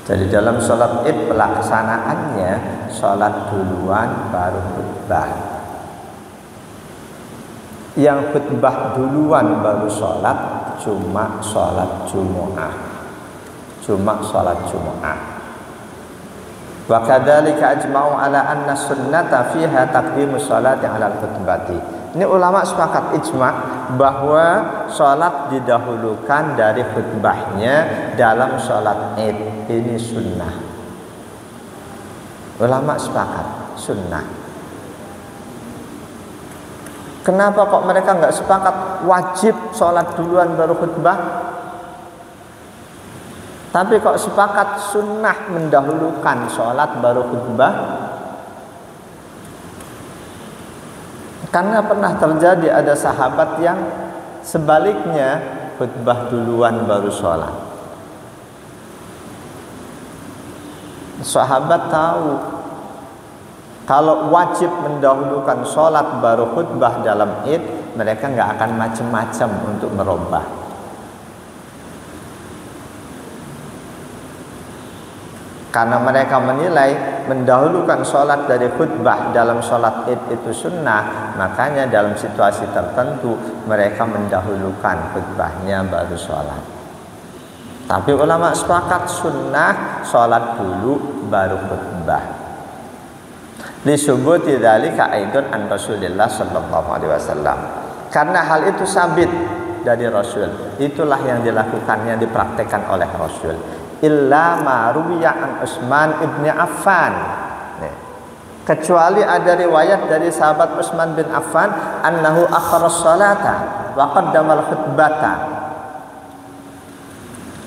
Speaker 1: Jadi dalam sholat id pelaksanaannya sholat duluan baru khutbah. Yang khutbah duluan baru sholat cuma sholat Jumu'ah. Cuma sholat Jumu'ah. Wa kadzalika ajma'u ala anna sunnata fiha taqdimus sholati 'ala al-khutbati. Ini ulama sepakat ijma' bahwa sholat didahulukan dari khutbahnya dalam sholat id. Ini sunnah. Ulama sepakat sunnah. Kenapa kok mereka nggak sepakat wajib sholat duluan baru khutbah? Tapi kok sepakat sunnah mendahulukan sholat baru khutbah? Karena pernah terjadi ada sahabat yang sebaliknya khutbah duluan baru sholat. Sahabat tahu kalau wajib mendahulukan sholat baru khutbah dalam id, mereka nggak akan macam-macam untuk merubah. Karena mereka menilai mendahulukan sholat dari khutbah dalam sholat id itu sunnah, makanya dalam situasi tertentu mereka mendahulukan khutbahnya baru sholat. Tapi ulama sepakat sunnah sholat dulu baru khutbah. Disubuti dzalika aidun an Rasulillah sallallahu alaihi wasallam. Karena hal itu sabit dari Rasul. Itulah yang dilakukan, yang dipraktekkan oleh Rasul. Illa ma ruwiya an Utsman ibn Affan. Kecuali ada riwayat dari sahabat Utsman bin Affan annahu akhara sholata wa qaddama al-khutbata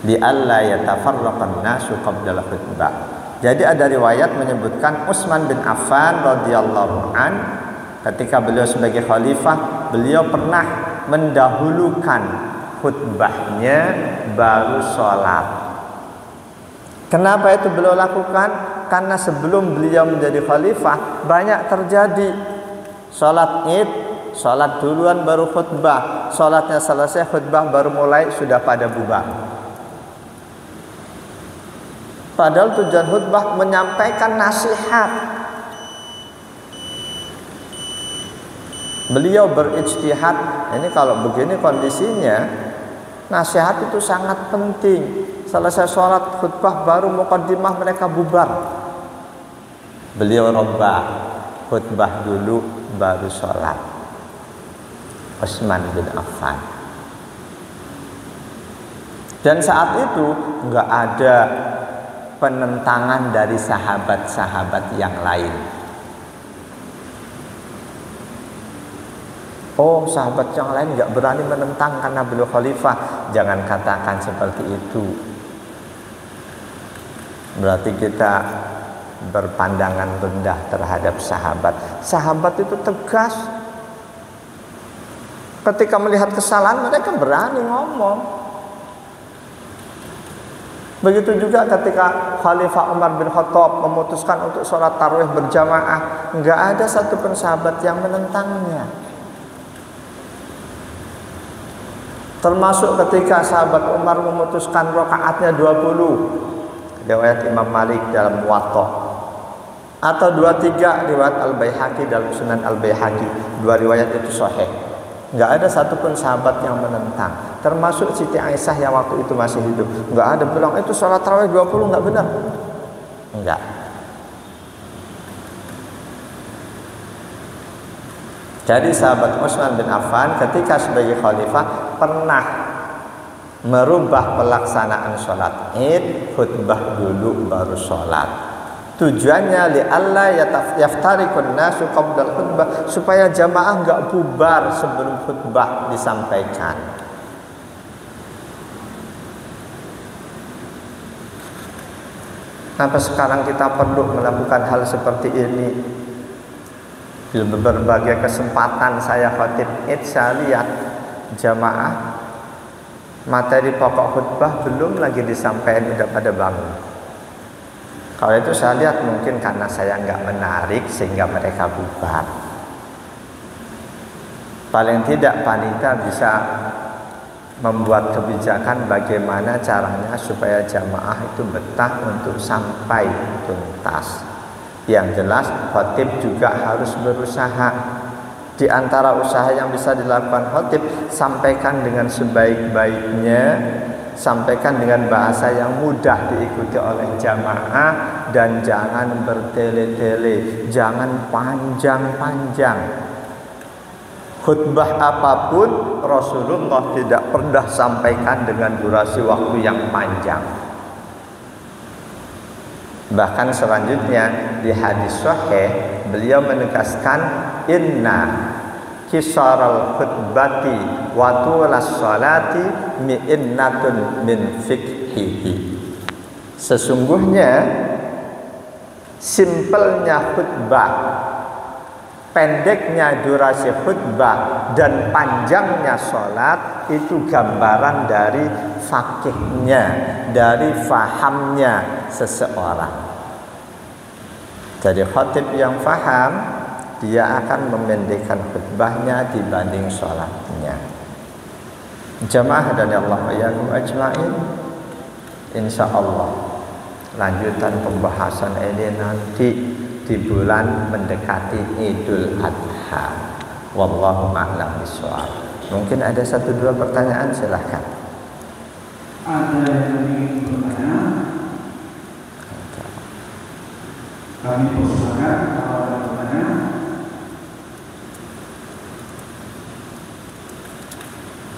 Speaker 1: li alla yatafarraqa an-nasu qabla al-khutbah. Jadi ada riwayat menyebutkan Utsman bin Affan radhiyallahu an ketika beliau sebagai khalifah, beliau pernah mendahulukan khutbahnya baru sholat. Kenapa itu beliau lakukan? Karena sebelum beliau menjadi khalifah banyak terjadi Sholat id, sholat duluan baru khutbah. Sholatnya selesai, khutbah baru mulai, sudah pada bubar. Padahal tujuan khutbah menyampaikan nasihat. Beliau berijtihad. Ini kalau begini kondisinya, nasihat itu sangat penting. Selesai sholat khutbah baru muqaddimah, mereka bubar. Beliau robbah, khutbah dulu baru sholat. Utsman bin Affan. Dan saat itu nggak ada penentangan dari sahabat-sahabat yang lain. Oh, sahabat yang lain nggak berani menentang karena beliau khalifah. Jangan katakan seperti itu. Berarti kita berpandangan rendah terhadap sahabat. Sahabat itu tegas. Ketika melihat kesalahan, mereka berani ngomong. Begitu juga ketika Khalifah Umar bin Khattab memutuskan untuk sholat tarawih berjamaah, nggak ada satupun sahabat yang menentangnya. Termasuk ketika sahabat Umar memutuskan rakaatnya 20, riwayat Imam Malik dalam Muwatta, atau 23 riwayat Al-Baihaqi dalam Sunan Al-Baihaqi. Dua riwayat itu sahih. Nggak ada satupun sahabat yang menentang. Termasuk Siti Aisyah yang waktu itu masih hidup. Nggak ada bilang itu sholat tarawih 20 nggak benar. Enggak. Jadi sahabat Utsman bin Affan ketika sebagai khalifah pernah merubah pelaksanaan sholat id, khutbah dulu baru sholat. Tujuannya li'alla yaftarikun nasu qabla khutbah, supaya jamaah enggak bubar sebelum khutbah disampaikan. Kenapa sekarang kita perlu melakukan hal seperti ini? Di berbagai kesempatan saya khatib id, saya lihat jamaah materi pokok khutbah belum lagi disampaikan, udah pada bangun. Kalau itu saya lihat mungkin karena saya nggak menarik sehingga mereka bubar. Paling tidak panitia bisa membuat kebijakan bagaimana caranya supaya jamaah itu betah untuk sampai tuntas. Yang jelas khatib juga harus berusaha. Di antara usaha yang bisa dilakukan khatib, sampaikan dengan sebaik-baiknya, sampaikan dengan bahasa yang mudah diikuti oleh jamaah, dan jangan bertele-tele, jangan panjang-panjang. Khutbah apapun Rasulullah tidak pernah sampaikan dengan durasi waktu yang panjang. Bahkan selanjutnya di hadis sahih beliau menegaskan inna kisaral khutbati wa tulas salati mi'innatun min fikhihi. Sesungguhnya simpelnya khutbah, pendeknya durasi khutbah, dan panjangnya sholat itu gambaran dari fakihnya, dari fahamnya seseorang. Jadi khatib yang faham, dia akan memendekkan khutbahnya dibanding sholatnya. Jamaah dan Allah wa ajma'in, insya Allah lanjutan pembahasan ini nanti di bulan mendekati Idul Adha. Wallahu a'lam bishawab. Mungkin ada 1-2 pertanyaan, silahkan.
Speaker 2: Ada yang ingin bertanya? Kami persilakan kalau ada pertanyaan.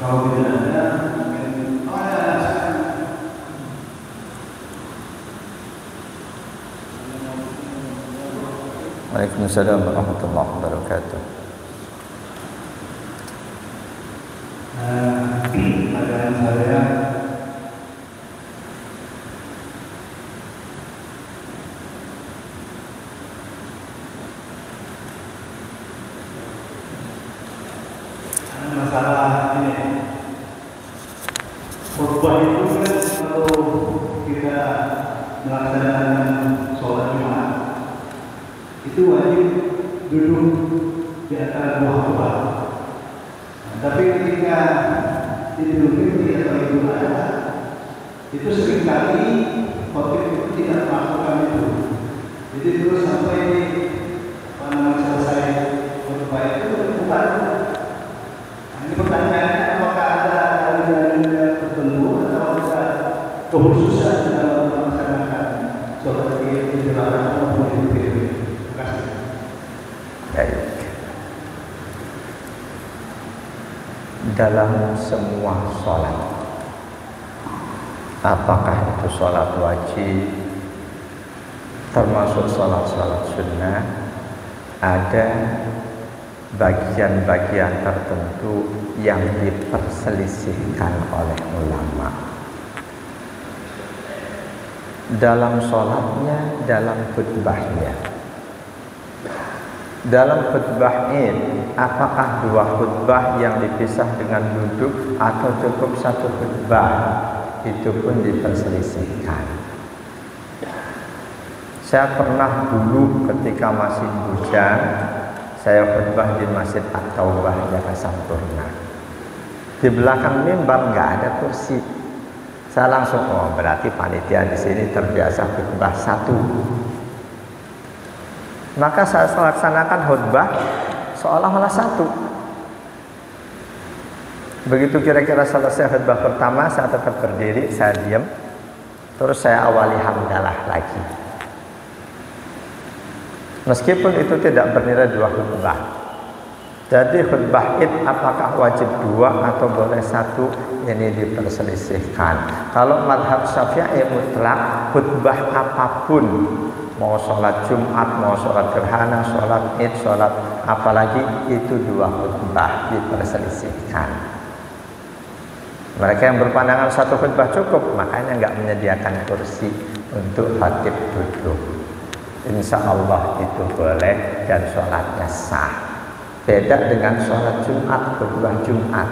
Speaker 2: Kalau tidak ada, mungkin
Speaker 1: Waalaikumsalam warahmatullahi wabarakatuh.
Speaker 2: Pertanyaan saya, masalah ini, khutbah itu kan kalau kita melaksanakan sholat Jumat itu wajib duduk di antara dua khutbah. Tapi ketika Idul Fitri atau Idul Adha itu seringkali khotib itu tidak melakukan itu. Jadi terus sampai selesai khutbah itu bukan. Ini pertanyaannya, apakah ada dalil-dalil tertentu atau ada kekhususan dalam melaksanakan sholat Idul Adha maupun Idul Fitri? Terima kasih.
Speaker 1: Baik. Dalam semua sholat, apakah itu sholat wajib termasuk sholat-sholat sunnah, ada bagian-bagian tertentu yang diperselisihkan oleh ulama dalam sholatnya, dalam khutbahnya. Dalam khutbah Id, apakah dua khutbah yang dipisah dengan duduk atau cukup satu khutbah? Itu pun diperselisihkan. Saya pernah dulu ketika masih bujang, saya khutbah di Masjid At-Taubah Jakarta Sampurna. Di belakang mimbar nggak ada kursi. Saya langsung, oh berarti panitia di sini terbiasa khutbah satu. Maka saya laksanakan khutbah seolah-olah satu. Begitu kira-kira selesai khutbah pertama, saya tetap berdiri, saya diam. Terus saya awali hamdalah lagi. Meskipun itu tidak bernilai dua khutbah. Jadi khutbah Id apakah wajib dua atau boleh satu, ini diperselisihkan. Kalau mazhab Syafi'i mutlak, khutbah apapun, mau sholat Jumat, mau sholat gerhana, sholat Id, sholat apalagi, itu dua khutbah, diperselisihkan. Mereka yang berpandangan satu khutbah cukup, makanya nggak menyediakan kursi untuk khatib duduk. Insya Allah itu boleh dan sholatnya sah. Beda dengan sholat Jumat, khutbah Jumat,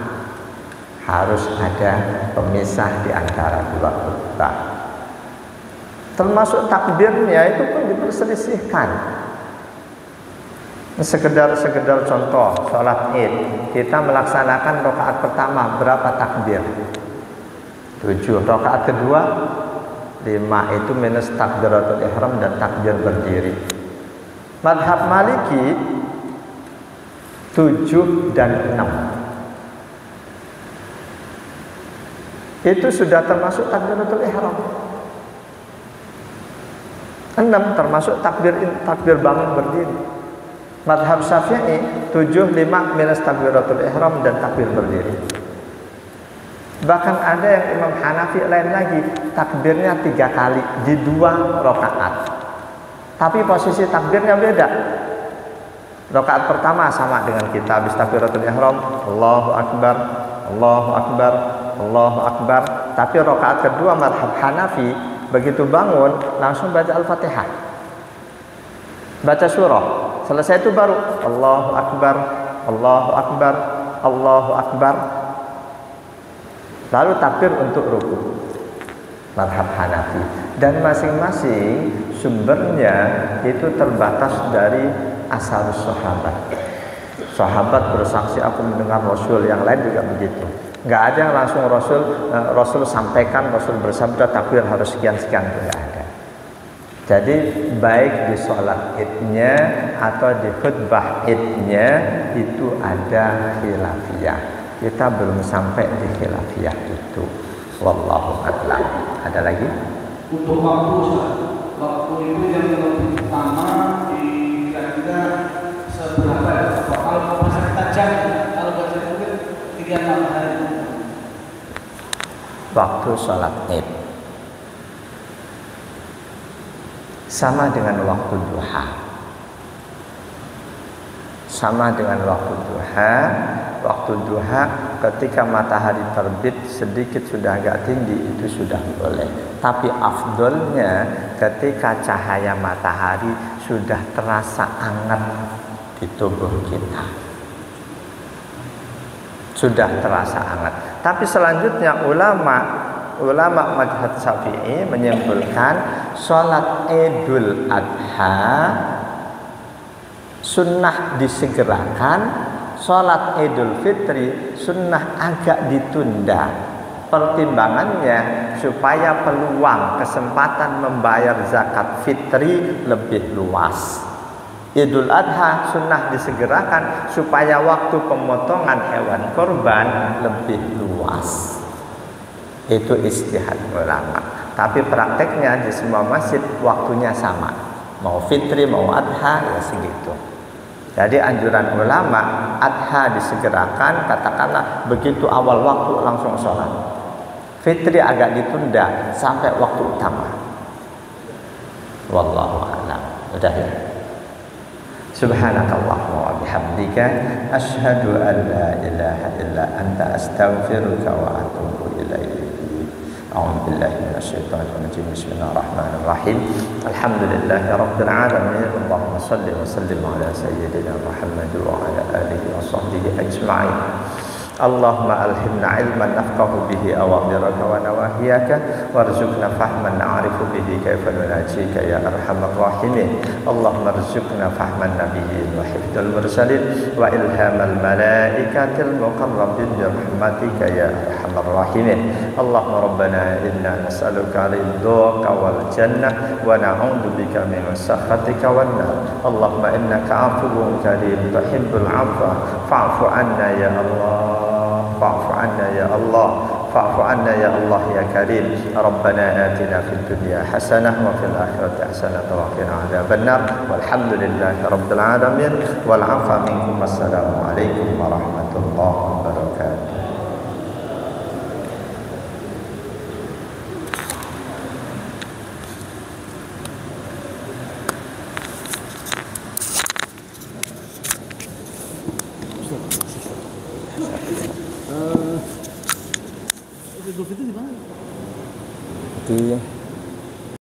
Speaker 1: harus ada pemisah di antara dua khutbah. Termasuk takbirnya itu pun diperselisihkan. Sekedar contoh, sholat Id, kita melaksanakan rakaat pertama berapa takbir? 7. Rakaat kedua 5, itu minus takbiratul ihram dan takbir berdiri. Mazhab Maliki 7 dan 6. Itu sudah termasuk takbiratul ihram. 6 termasuk takbir bangun berdiri. Mazhab Syafi'i 7, 5 minus takbiratul ihram dan takbir berdiri. Bahkan ada yang Imam Hanafi lain lagi, takbirnya 3 kali di 2 rakaat. Tapi posisi takbirnya beda. Rakaat pertama sama dengan kita, habis takbiratul ihram, Allahu Akbar, Allahu Akbar, Allahu Akbar. Tapi rakaat kedua mazhab Hanafi, begitu bangun langsung baca Al-Fatihah, baca surah. Selesai itu baru Allahu Akbar, Allahu Akbar, Allahu Akbar. Lalu takbir untuk ruku. Mazhab Hanafi. Dan masing-masing sumbernya itu terbatas dari asal sahabat. Sahabat bersaksi aku mendengar Rasul, yang lain juga begitu. Nggak ada yang langsung Rasul sampaikan, Rasul bersabda takbir harus sekian-sekian, tidak ada. Jadi baik di sholat Idnya atau di khutbah Idnya itu ada khilafiyah. Kita belum sampai di khilafiyah itu. Wallahu a'lam. Ada lagi?
Speaker 2: Untuk waktu itu yang lebih utama kira-kira seberapa? Kalau masa kita jam, kalau baca mungkin 3-6 hari.
Speaker 1: Waktu sholat Id sama dengan waktu duha. Sama dengan waktu duha. Waktu duha ketika matahari terbit sedikit sudah agak tinggi itu sudah boleh. Tapi afdolnya ketika cahaya matahari sudah terasa hangat di tubuh kita. Sudah terasa hangat. Tapi selanjutnya ulama mazhab Syafi'i menyimpulkan sholat Idul Adha sunnah disegerakan, sholat Idul Fitri sunnah agak ditunda. Pertimbangannya supaya peluang kesempatan membayar zakat fitri lebih luas. Idul Adha sunnah disegerakan supaya waktu pemotongan hewan korban lebih luas. Itu ijtihad ulama. Tapi prakteknya di semua masjid waktunya sama. Mau fitri, mau adha, ya segitu. Jadi anjuran ulama, adha disegerakan, katakanlah begitu awal waktu langsung sholat. Fitri agak ditunda sampai waktu utama. Wallahu a'lam. Udah ya. Subhanakallahumma wa bihamdika asyhadu an la ilaha illa anta astaghfiruka wa atubu ilaik. أعوذ بالله من الشيطان الرجيم بسم الله الرحمن الرحيم الحمد لله رب العالمين اللهم صل وسلم على سيدنا محمد وعلى آله وصحبه أجمعين اللهم ألهمنا علما نفقه به أوامرك ونواهيك وارزقنا فهما نعرف به كيف نناجيك يا أرحم الراحمين اللهم ارزقنا فهم النبيين وحفظ المرسلين وإلهام الملائكة المقربين برحمتك يا أرحم الراحمين اللهم ربنا إنا نسألك رضاك والجنة ونعوذ بك من سخطك والنار اللهم إنك عفو كريم تحب العفو فاعف عنا يا الله فاعف عنا يا الله فاعف عنا يا الله يا كريم ربنا آتنا في الدنيا حسنة وفي الآخرة حسنة وقنا عذاب النار والحمد لله رب العالمين والعفو منكم والسلام عليكم ورحمة الله وبركاته.
Speaker 3: Idul Fitri di mana?
Speaker 1: Di